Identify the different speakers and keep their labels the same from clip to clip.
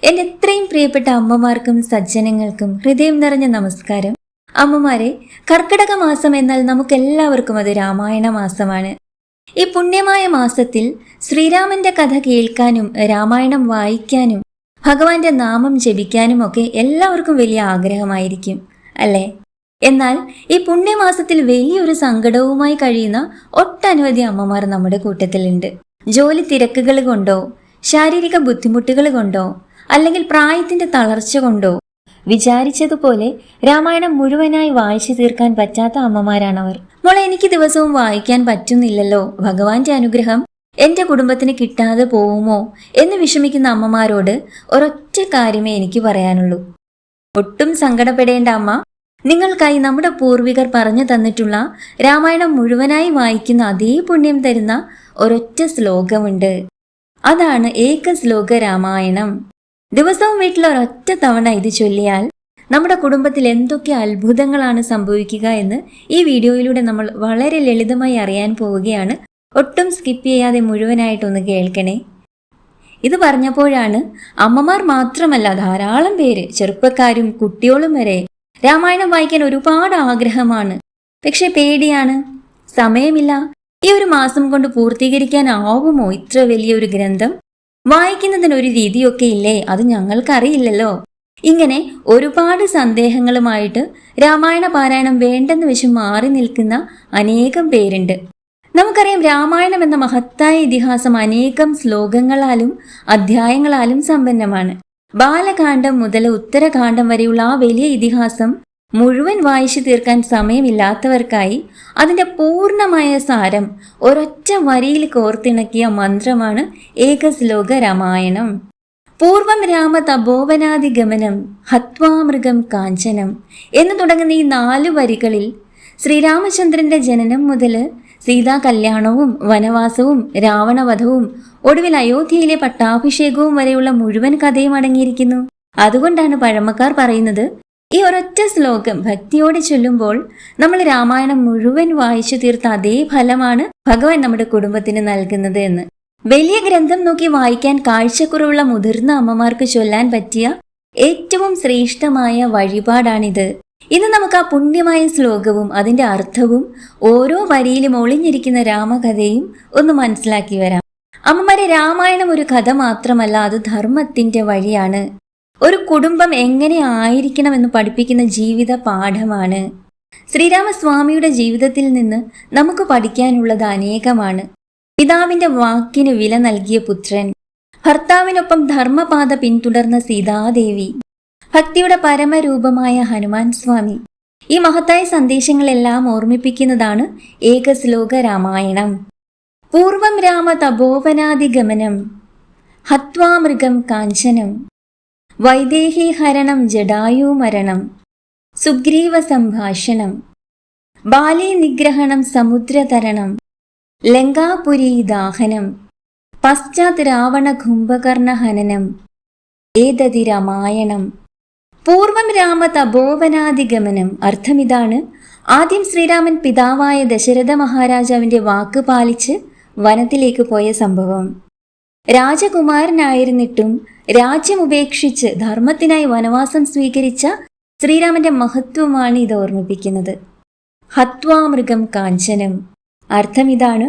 Speaker 1: എൻ്റെ എത്രയും പ്രിയപ്പെട്ട അമ്മമാർക്കും സജ്ജനങ്ങൾക്കും ഹൃദയം നിറഞ്ഞ നമസ്കാരം. അമ്മമാരെ, കർക്കിടക മാസം എന്നാൽ നമുക്കെല്ലാവർക്കും അത് രാമായണ മാസമാണ്. ഈ പുണ്യമായ മാസത്തിൽ ശ്രീരാമന്റെ കഥ കേൾക്കാനും രാമായണം വായിക്കാനും ഭഗവാന്റെ നാമം ജപിക്കാനും ഒക്കെ എല്ലാവർക്കും വലിയ ആഗ്രഹമായിരിക്കും അല്ലേ? എന്നാൽ ഈ പുണ്യമാസത്തിൽ വലിയൊരു സങ്കടവുമായി കഴിയുന്ന ഒട്ടനവധി അമ്മമാർ നമ്മുടെ കൂട്ടത്തിലുണ്ട്. ജോലി തിരക്കുകൾ കൊണ്ടോ, ശാരീരിക ബുദ്ധിമുട്ടുകൾ കൊണ്ടോ, അല്ലെങ്കിൽ പ്രായത്തിന്റെ തളർച്ച കൊണ്ടോ വിചാരിച്ചതുപോലെ രാമായണം മുഴുവനായി വായിച്ചു തീർക്കാൻ പറ്റാത്ത അമ്മമാരാണവർ. മോളെ, എനിക്ക് ദിവസവും വായിക്കാൻ പറ്റുന്നില്ലല്ലോ, ഭഗവാന്റെ അനുഗ്രഹം എന്റെ കുടുംബത്തിന് കിട്ടാതെ പോവുമോ എന്ന് വിഷമിക്കുന്ന അമ്മമാരോട് ഒരൊറ്റ കാര്യമേ എനിക്ക് പറയാനുള്ളൂ. ഒട്ടും സങ്കടപ്പെടേണ്ട അമ്മ, നിങ്ങൾക്കായി നമ്മുടെ പൂർവികർ പറഞ്ഞു തന്നിട്ടുള്ള രാമായണം മുഴുവനായി വായിക്കുന്ന അതേ പുണ്യം തരുന്ന ഒരൊറ്റ ശ്ലോകമുണ്ട്. അതാണ് ഏക ശ്ലോക രാമായണം. ദിവസവും വീട്ടിൽ ഒരൊറ്റ തവണ ഇത് ചൊല്ലിയാൽ നമ്മുടെ കുടുംബത്തിൽ എന്തൊക്കെ അത്ഭുതങ്ങളാണ് സംഭവിക്കുക എന്ന് ഈ വീഡിയോയിലൂടെ നമ്മൾ വളരെ ലളിതമായി അറിയാൻ പോവുകയാണ്. ഒട്ടും സ്കിപ്പ് ചെയ്യാതെ മുഴുവനായിട്ടൊന്ന് കേൾക്കണേ. ഇത് പറഞ്ഞപ്പോഴാണ് അമ്മമാർ മാത്രമല്ല ധാരാളം പേര്, ചെറുപ്പക്കാരും കുട്ടികളും വരെ രാമായണം വായിക്കാൻ ഒരുപാട് ആഗ്രഹമാണ്. പക്ഷെ പേടിയാണ്, സമയമില്ല. ഈ ഒരു മാസം കൊണ്ട് പൂർത്തീകരിക്കാനാവുമോ ഇത്ര വലിയൊരു ഗ്രന്ഥം? വായിക്കുന്നതിനൊരു രീതിയൊക്കെ ഇല്ലേ, അത് ഞങ്ങൾക്കറിയില്ലല്ലോ. ഇങ്ങനെ ഒരുപാട് സന്ദേഹങ്ങളുമായിട്ട് രാമായണ പാരായണം വേണ്ടെന്ന് വെച്ച് മാറി നിൽക്കുന്ന അനേകം പേരുണ്ട്. നമുക്കറിയാം, രാമായണം എന്ന മഹത്തായ ഇതിഹാസം അനേകം ശ്ലോകങ്ങളാലും അധ്യായങ്ങളാലും സമ്പന്നമാണ്. ബാലകാന്ഡം മുതൽ ഉത്തരകാന്ഡം വരെയുള്ള ആ വലിയ ഇതിഹാസം മുഴുവൻ വായിച്ചു തീർക്കാൻ സമയമില്ലാത്തവർക്കായി അതിൻ്റെ പൂർണ്ണമായ സാരം ഒരൊറ്റ വരിയിൽ കോർത്തിണക്കിയ മന്ത്രമാണ് ഏകശ്ലോക രാമായണം. പൂർവം രാമ തപോവനാദിഗമനം ഹത്വാമൃഗം കാഞ്ചനം എന്ന് തുടങ്ങുന്ന ഈ 4 വരികളിൽ ശ്രീരാമചന്ദ്രന്റെ ജനനം മുതൽ സീതാ കല്യാണവും വനവാസവും രാവണവധവും ഒടുവിൽ അയോധ്യയിലെ പട്ടാഭിഷേകവും വരെയുള്ള മുഴുവൻ കഥയും അടങ്ങിയിരിക്കുന്നു. അതുകൊണ്ടാണ് പഴമക്കാർ പറയുന്നത്, ഈ ഒരൊറ്റ ശ്ലോകം ഭക്തിയോടെ ചൊല്ലുമ്പോൾ നമ്മൾ രാമായണം മുഴുവൻ വായിച്ചു തീർത്ത അതേ ഫലമാണ് ഭഗവാൻ നമ്മുടെ കുടുംബത്തിന് നൽകുന്നത് എന്ന്. വലിയ ഗ്രന്ഥം നോക്കി വായിക്കാൻ കാഴ്ചക്കുറവുള്ള മുതിർന്ന അമ്മമാർക്ക് ചൊല്ലാൻ പറ്റിയ ഏറ്റവും ശ്രേഷ്ഠമായ വഴിപാടാണിത്. ഇന്ന് നമുക്ക് ആ പുണ്യമായ ശ്ലോകവും അതിന്റെ അർത്ഥവും ഓരോ വരിയിലും ഒളിഞ്ഞിരിക്കുന്ന രാമകഥയും ഒന്ന് മനസ്സിലാക്കി വരാം. അമ്മമാരെ, രാമായണം ഒരു കഥ മാത്രമല്ല, അത് ധർമ്മത്തിന്റെ വഴിയാണ്. ഒരു കുടുംബം എങ്ങനെ ആയിരിക്കണമെന്ന് പഠിപ്പിക്കുന്ന ജീവിത പാഠമാണ്. ശ്രീരാമസ്വാമിയുടെ ജീവിതത്തിൽ നിന്ന് നമുക്ക് പഠിക്കാനുള്ളത് അനേകമാണ്. പിതാവിന്റെ വാക്കിന് വില നൽകിയ പുത്രൻ, ഭർത്താവിനൊപ്പം ധർമ്മപാത പിന്തുടർന്ന സീതാദേവി, ഭക്തിയുടെ പരമരൂപമായ ഹനുമാൻ സ്വാമി. ഈ മഹത്തായ സന്ദേശങ്ങളെല്ലാം ഓർമ്മിപ്പിക്കുന്നതാണ് ഏകശ്ലോക രാമായണം. പൂർവം രാമ തപോവനാദിഗമനം ഹത്വാമൃഗം കാഞ്ചനം വൈദേഹി ഹരണം ജടായുമരണം സുഗ്രീവ സംഭാഷണം ബാലി നിഗ്രഹണം സമുദ്രതരണം ലങ്കാപുരി ദാഹനം പശ്ചാത് രാവണ കുംഭകർണ ഹനനം ഏതതി രാമായണം. പൂർവം രാമ തപോവനാദിഗമനം. അർത്ഥമിതാണ്, ആദ്യം ശ്രീരാമൻ പിതാവായ ദശരഥ മഹാരാജാവിന്റെ വാക്ക് പാലിച്ച് വനത്തിലേക്ക് പോയ സംഭവം. രാജകുമാരനായിരുന്നിട്ടും രാജ്യം ഉപേക്ഷിച്ച് ധർമ്മത്തിനായി വനവാസം സ്വീകരിച്ച ശ്രീരാമന്റെ മഹത്വമാണ് ഇത് ഓർമ്മിപ്പിക്കുന്നത്. ഹത്വാമൃഗം കാഞ്ചനം. അർത്ഥമിതാണ്,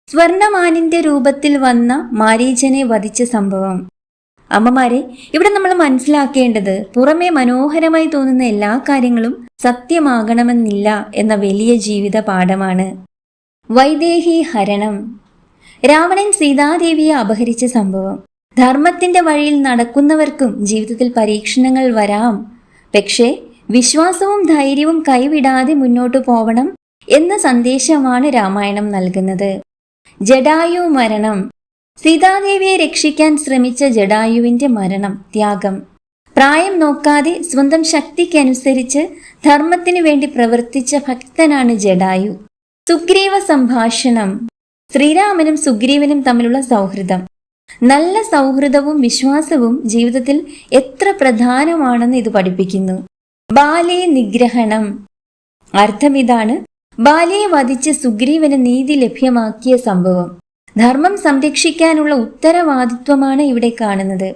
Speaker 1: സ്വർണമാനിന്റെ രൂപത്തിൽ വന്ന മാരീചനെ വധിച്ച സംഭവം. അമ്മമാരെ, ഇവിടെ നമ്മൾ മനസ്സിലാക്കേണ്ടത് പുറമേ മനോഹരമായി തോന്നുന്ന എല്ലാ കാര്യങ്ങളും സത്യമാകണമെന്നില്ല എന്ന വലിയ ജീവിത പാഠമാണ്. വൈദേഹി ഹരണം. രാവണൻ സീതാദേവിയെ അപഹരിച്ച സംഭവം. ധർമ്മത്തിന്റെ വഴിയിൽ നടക്കുന്നവർക്കും ജീവിതത്തിൽ പരീക്ഷണങ്ങൾ വരാം. പക്ഷേ വിശ്വാസവും ധൈര്യവും കൈവിടാതെ മുന്നോട്ടു പോവണം എന്ന സന്ദേശമാണ് രാമായണം നൽകുന്നത്. ജടായു മരണം. സീതാദേവിയെ രക്ഷിക്കാൻ ശ്രമിച്ച ജടായുവിന്റെ മരണം, ത്യാഗം. പ്രായം നോക്കാതെ സ്വന്തം ശക്തിക്കനുസരിച്ച് ധർമ്മത്തിനു വേണ്ടി പ്രവർത്തിച്ച ഭക്തനാണ് ജടായു. സുഗ്രീവ സംഭാഷണം. ശ്രീരാമനും സുഗ്രീവനും തമ്മിലുള്ള സൗഹൃദം. നല്ല സൗഹൃദവും വിശ്വാസവും ജീവിതത്തിൽ എത്ര പ്രധാനമാണെന്ന് ഇത് പഠിപ്പിക്കുന്നു. ബാലി നിഗ്രഹണം. അർത്ഥമിതാണ്, ബാലിയെ വധിച്ച് സുഗ്രീവന് നീതി ലഭ്യമാക്കിയ സംഭവം. ധർമ്മം സംരക്ഷിക്കാനുള്ള ഉത്തരവാദിത്വമാണ് ഇവിടെ കാണുന്നത്.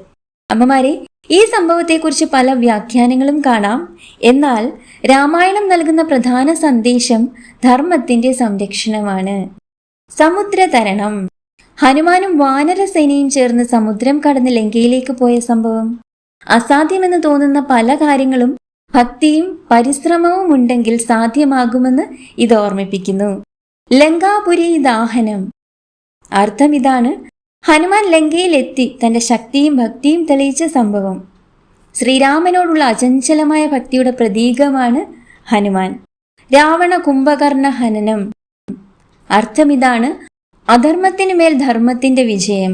Speaker 1: അമ്മമാരെ, ഈ സംഭവത്തെക്കുറിച്ച് പല വ്യാഖ്യാനങ്ങളും കാണാം. എന്നാൽ രാമായണം നൽകുന്ന പ്രധാന സന്ദേശം ധർമ്മത്തിന്റെ സംരക്ഷണമാണ്. സമുദ്രതരണം. ഹനുമാനും വാനരസേനയും ചേർന്ന് സമുദ്രം കടന്ന് ലങ്കയിലേക്ക് പോയ സംഭവം. അസാധ്യമെന്ന് തോന്നുന്ന പല കാര്യങ്ങളും ഭക്തിയും പരിശ്രമവും ഉണ്ടെങ്കിൽ സാധ്യമാകുമെന്ന് ഇത് ഓർമ്മിപ്പിക്കുന്നു. ലങ്കാപുരി ദാഹനം. അർത്ഥം ഇതാണ്: ഹനുമാൻ ലങ്കയിലെത്തി തന്റെ ശക്തിയും ഭക്തിയും തെളിയിച്ച സംഭവം. ശ്രീരാമനോടുള്ള അചഞ്ചലമായ ഭക്തിയുടെ പ്രതീകമാണ് ഹനുമാൻ. രാവണ കുംഭകർണ ഹനനം. അർത്ഥം ഇതാണ്: അധർമ്മത്തിനു മേൽ ധർമ്മത്തിന്റെ വിജയം.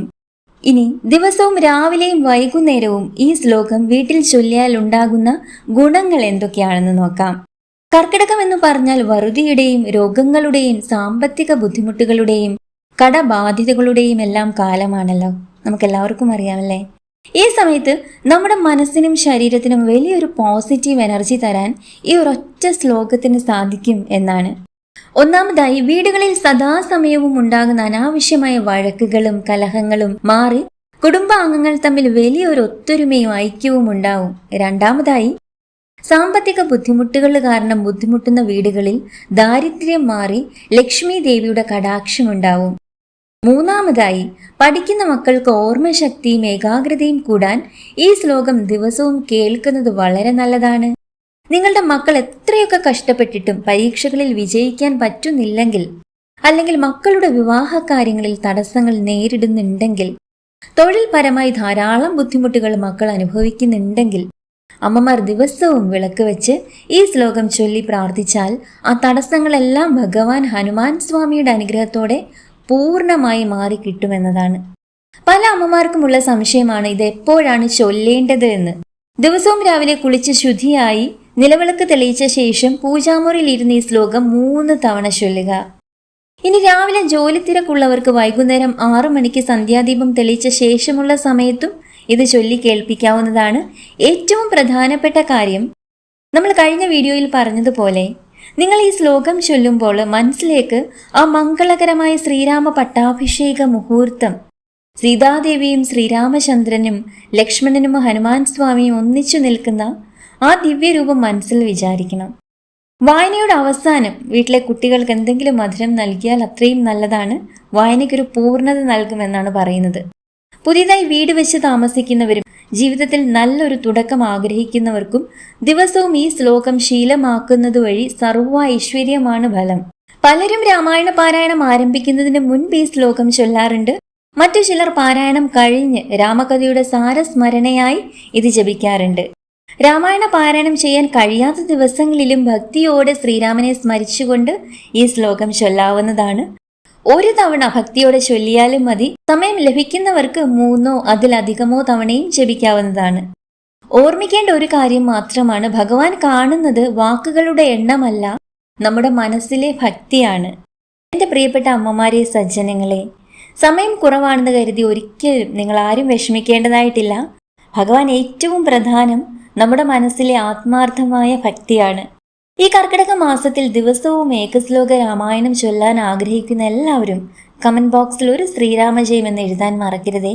Speaker 1: ഇനി ദിവസവും രാവിലെയും വൈകുന്നേരവും ഈ ശ്ലോകം വീട്ടിൽ ചൊല്ലിയാൽ ഉണ്ടാകുന്ന ഗുണങ്ങൾ എന്തൊക്കെയാണെന്ന് നോക്കാം. കർക്കിടകം എന്ന് പറഞ്ഞാൽ വറുതിയുടെയും രോഗങ്ങളുടെയും സാമ്പത്തിക ബുദ്ധിമുട്ടുകളുടെയും കടബാധ്യതകളുടെയും എല്ലാം കാലമാണല്ലോ. നമുക്കെല്ലാവർക്കും അറിയാമല്ലേ. ഈ സമയത്ത് നമ്മുടെ മനസ്സിനും ശരീരത്തിനും വലിയൊരു പോസിറ്റീവ് എനർജി തരാൻ ഈ ഒരൊറ്റ ശ്ലോകത്തിന് സാധിക്കും എന്നാണ്. ഒന്നാമതായി, വീടുകളിൽ സദാസമയവും ഉണ്ടാകുന്ന അനാവശ്യമായ വഴക്കുകളും കലഹങ്ങളും മാറി കുടുംബാംഗങ്ങൾ തമ്മിൽ വലിയൊരു ഒത്തൊരുമയും ഐക്യവും ഉണ്ടാവും. രണ്ടാമതായി, സാമ്പത്തിക ബുദ്ധിമുട്ടുകൾ കാരണം ബുദ്ധിമുട്ടുന്ന വീടുകളിൽ ദാരിദ്ര്യം മാറി ലക്ഷ്മി ദേവിയുടെ കടാക്ഷമുണ്ടാവും. മൂന്നാമതായി, പഠിക്കുന്ന മക്കൾക്ക് ഓർമ്മശക്തിയും ഏകാഗ്രതയും കൂടാൻ ഈ ശ്ലോകം ദിവസവും കേൾക്കുന്നത് വളരെ നല്ലതാണ്. നിങ്ങളുടെ മക്കൾ എത്രയൊക്കെ കഷ്ടപ്പെട്ടിട്ടും പരീക്ഷകളിൽ വിജയിക്കാൻ പറ്റുന്നില്ലെങ്കിൽ, അല്ലെങ്കിൽ മക്കളുടെ വിവാഹ കാര്യങ്ങളിൽ തടസ്സങ്ങൾ നേരിടുന്നുണ്ടെങ്കിൽ, തൊഴിൽപരമായി ധാരാളം ബുദ്ധിമുട്ടുകൾ മക്കൾ അനുഭവിക്കുന്നുണ്ടെങ്കിൽ, അമ്മമാർ ദിവസവും വിളക്ക് വെച്ച് ഈ ശ്ലോകം ചൊല്ലി പ്രാർത്ഥിച്ചാൽ ആ തടസ്സങ്ങളെല്ലാം ഭഗവാൻ ഹനുമാൻ സ്വാമിയുടെ അനുഗ്രഹത്തോടെ പൂർണ്ണമായി മാറിക്കിട്ടുമെന്നതാണ്. പല അമ്മമാർക്കുമുള്ള സംശയമാണ് ഇത് എപ്പോഴാണ് ചൊല്ലേണ്ടത് എന്ന്. ദിവസവും രാവിലെ കുളിച്ച് ശുദ്ധിയായി നിലവിളക്ക് തെളിയിച്ച ശേഷം പൂജാമുറിയിൽ ഇരുന്ന് ഈ ശ്ലോകം 3 തവണ ചൊല്ലുക. ഇനി രാവിലെ ജോലി തിരക്കുള്ളവർക്ക് വൈകുന്നേരം 6 മണിക്ക് സന്ധ്യാദീപം തെളിയിച്ച ശേഷമുള്ള സമയത്തും ഇത് ചൊല്ലി കേൾപ്പിക്കാവുന്നതാണ്. ഏറ്റവും പ്രധാനപ്പെട്ട കാര്യം, നമ്മൾ കഴിഞ്ഞ വീഡിയോയിൽ പറഞ്ഞതുപോലെ നിങ്ങൾ ഈ ശ്ലോകം ചൊല്ലുമ്പോൾ മനസ്സിലേക്ക് ആ മംഗളകരമായ ശ്രീരാമ പട്ടാഭിഷേക മുഹൂർത്തം, സീതാദേവിയും ശ്രീരാമചന്ദ്രനും ലക്ഷ്മണനും ഹനുമാൻ സ്വാമിയും ഒന്നിച്ചു നിൽക്കുന്ന ആ ദിവ്യരൂപം മനസ്സിൽ വിചാരിക്കണം. വായനയുടെ അവസാനം വീട്ടിലെ കുട്ടികൾക്ക് എന്തെങ്കിലും മധുരം നൽകിയാൽ അത്രയും നല്ലതാണ്. വായനയ്ക്കൊരു പൂർണ്ണത നൽകുമെന്നാണ് പറയുന്നത്. പുതിയതായി വീട് വെച്ച് താമസിക്കുന്നവരും ജീവിതത്തിൽ നല്ലൊരു തുടക്കം ആഗ്രഹിക്കുന്നവർക്കും ദിവസവും ഈ ശ്ലോകം ശീലമാക്കുന്നത് വഴി സർവ്വ ഐശ്വര്യമാണ് ഫലം. പലരും രാമായണ പാരായണം ആരംഭിക്കുന്നതിന് മുൻപ് ഈ ശ്ലോകം ചൊല്ലാറുണ്ട്. മറ്റു ചിലർ പാരായണം കഴിഞ്ഞ് രാമകഥയുടെ സാരസ്മരണയായി ഇത് ജപിക്കാറുണ്ട്. രാമായണ പാരായണം ചെയ്യാൻ കഴിയാത്ത ദിവസങ്ങളിലും ഭക്തിയോടെ ശ്രീരാമനെ സ്മരിച്ചുകൊണ്ട് ഈ ശ്ലോകം ചൊല്ലാവുന്നതാണ്. ഒരു തവണ ഭക്തിയോടെ ചൊല്ലിയാലും മതി. സമയം ലഭിക്കുന്നവർക്ക് 3 അതിലധികമോ തവണയും ജപിക്കാവുന്നതാണ്. ഓർമ്മിക്കേണ്ട ഒരു കാര്യം മാത്രമാണ്, ഭഗവാൻ കാണുന്നത് വാക്കുകളുടെ എണ്ണമല്ല, നമ്മുടെ മനസ്സിലെ ഭക്തിയാണ്. എൻ്റെ പ്രിയപ്പെട്ട അമ്മമാരെ, സജ്ജനങ്ങളെ, സമയം കുറവാണെന്ന് കരുതി ഒരിക്കലും നിങ്ങൾ ആരും വിഷമിക്കേണ്ടതായിട്ടില്ല. ഭഗവാൻ ഏറ്റവും പ്രധാനം നമ്മുടെ മനസ്സിലെ ആത്മാർത്ഥമായ ഭക്തിയാണ്. ഈ കർക്കിടക മാസത്തിൽ ദിവസവും ഏകശ്ലോക രാമായണം ചൊല്ലാൻ ആഗ്രഹിക്കുന്ന എല്ലാവരും കമന്റ് ബോക്സിൽ ഒരു ശ്രീരാമജയം എന്ന് എഴുതാൻ മറക്കരുതേ.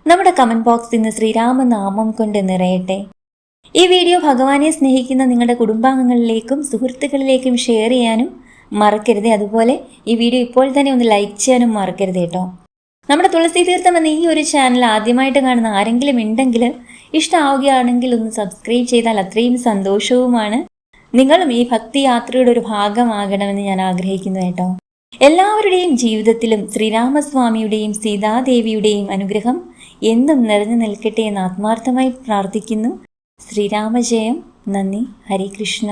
Speaker 1: നമ്മുടെ കമന്റ് ബോക്സ് ഇന്ന് ശ്രീരാമനാമം കൊണ്ട് നിറയട്ടെ. ഈ വീഡിയോ ഭഗവാനെ സ്നേഹിക്കുന്ന നിങ്ങളുടെ കുടുംബാംഗങ്ങളിലേക്കും സുഹൃത്തുക്കളിലേക്കും ഷെയർ ചെയ്യാനും മറക്കരുതേ. അതുപോലെ ഈ വീഡിയോ ഇപ്പോൾ തന്നെ ഒന്ന് ലൈക്ക് ചെയ്യാനും മറക്കരുത് കേട്ടോ. നമ്മുടെ തുളസി തീർത്ഥം എന്ന ഈ ഒരു ചാനൽ ആദ്യമായിട്ട് കാണുന്ന ആരെങ്കിലും ഉണ്ടെങ്കിൽ, ഇഷ്ടമാവുകയാണെങ്കിൽ ഒന്ന് സബ്സ്ക്രൈബ് ചെയ്താൽ അത്രയും സന്തോഷവുമാണ്. നിങ്ങളും ഈ ഭക്തി യാത്രയുടെ ഒരു ഭാഗമാകണമെന്ന് ഞാൻ ആഗ്രഹിക്കുന്നു കേട്ടോ. എല്ലാവരുടെയും ജീവിതത്തിലും ശ്രീരാമസ്വാമിയുടെയും സീതാദേവിയുടെയും അനുഗ്രഹം എന്നും നിറഞ്ഞു നിൽക്കട്ടെ എന്ന് ആത്മാർത്ഥമായി പ്രാർത്ഥിക്കുന്നു. ശ്രീരാമജയം. നന്ദി. ഹരേ കൃഷ്ണ.